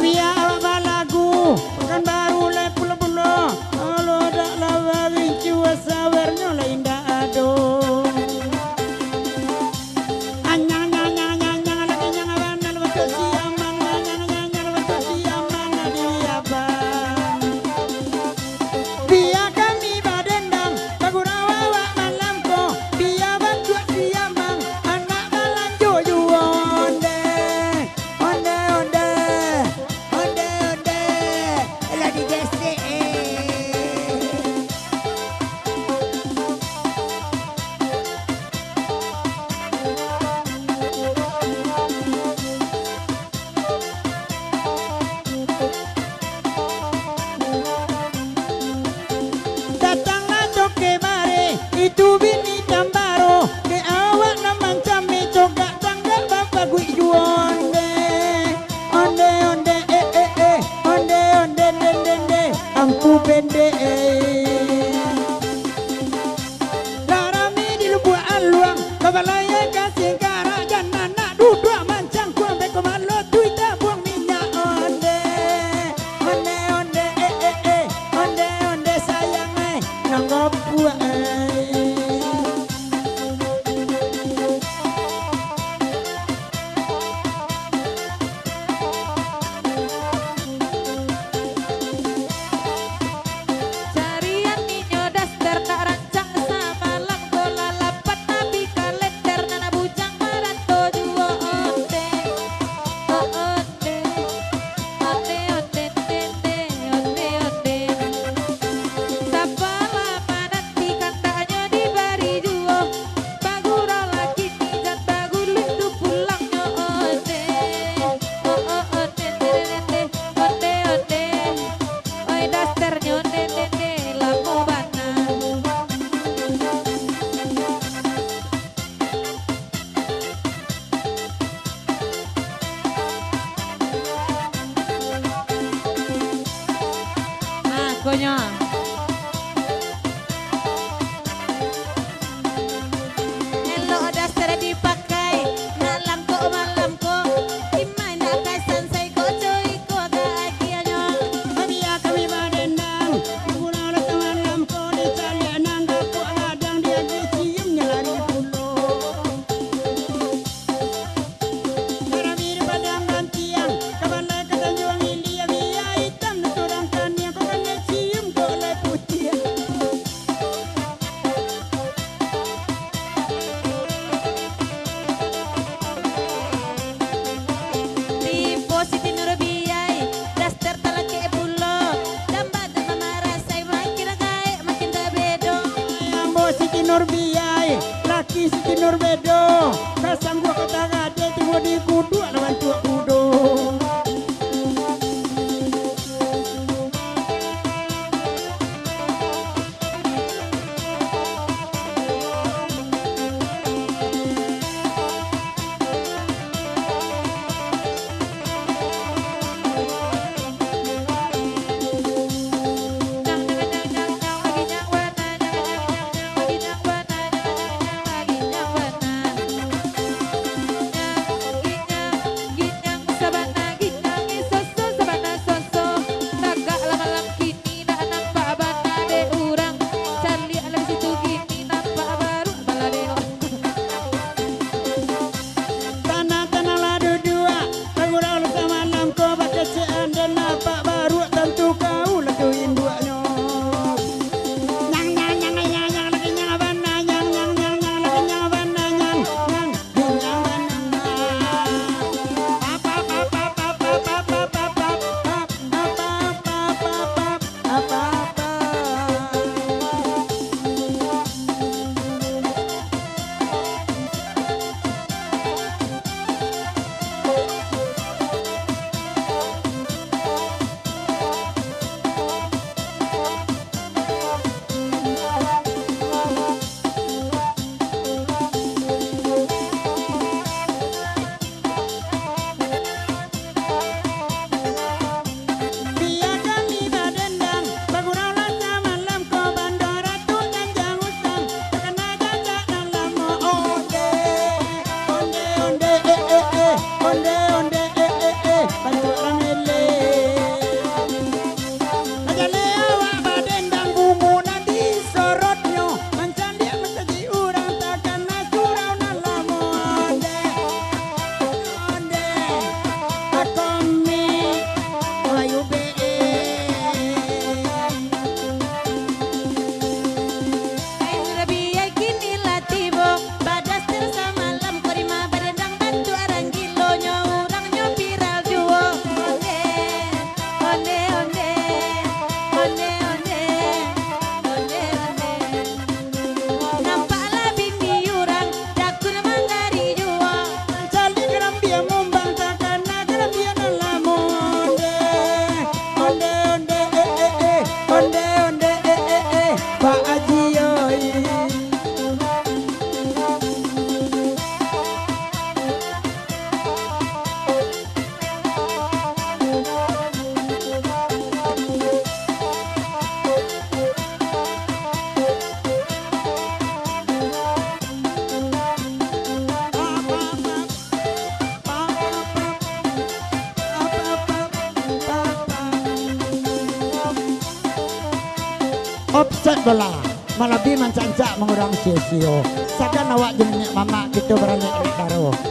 Kabia apa lagu kan baru le pulo-pulo kalau dak lawa rincu sawernya le indah ado anyang nyang nyang nyang nyang lagi nyang awan waktu siang mana nyang nyang nyang waktu siang mana dia bang dia kami badendang bagurawa wa malamko dia bantu dia mang anak dalam jojo onde onde onde onde onde la di geste datanglah toke bare itu bini tambaro ke awak naman cami coga tangga bapak gue juonde onde onde onde onde dende ampu bende larami di lubuan aluang kabalaya kasih karajan anak duduk mancang kuambe komalo tuita buang minyak onde onde onde onde onde sayang nanggap buah Carian ninyo daster tak rancang sama lang bola lapat nabi kalender nana bujang maranto juo onde onde onde onde onde onde sapala mananti kandanya di bari juo bagura lagi nijat bagulin du pulangnya onde onde onde onde oi dasternya onde lamu bana konya elok daster dipakai malam kok gimana kasan saya kocoi kok bahagianya Kabia kami badendang guna ada teman lampu di calianan dapur ladang dia diciumnya lari pulo Karami di padang gantiang kabalai kata juang ilia bia hitam turang kaniang kau kan cium kau le putih di posisi nurbiai daster talake pulo damba damba marasai makin kae makin da bedo Ambo Siti Nurbiai laki Siti Nurbedo kasang gua kata gade tunggu di kudu lawan tua kudu nyang lagi nyang wana nyang lagi nyang wana nyang lagi nyang wana offset bola malabi mancanca mengurang sesio sakan awak jenis mama gitu berani rik karo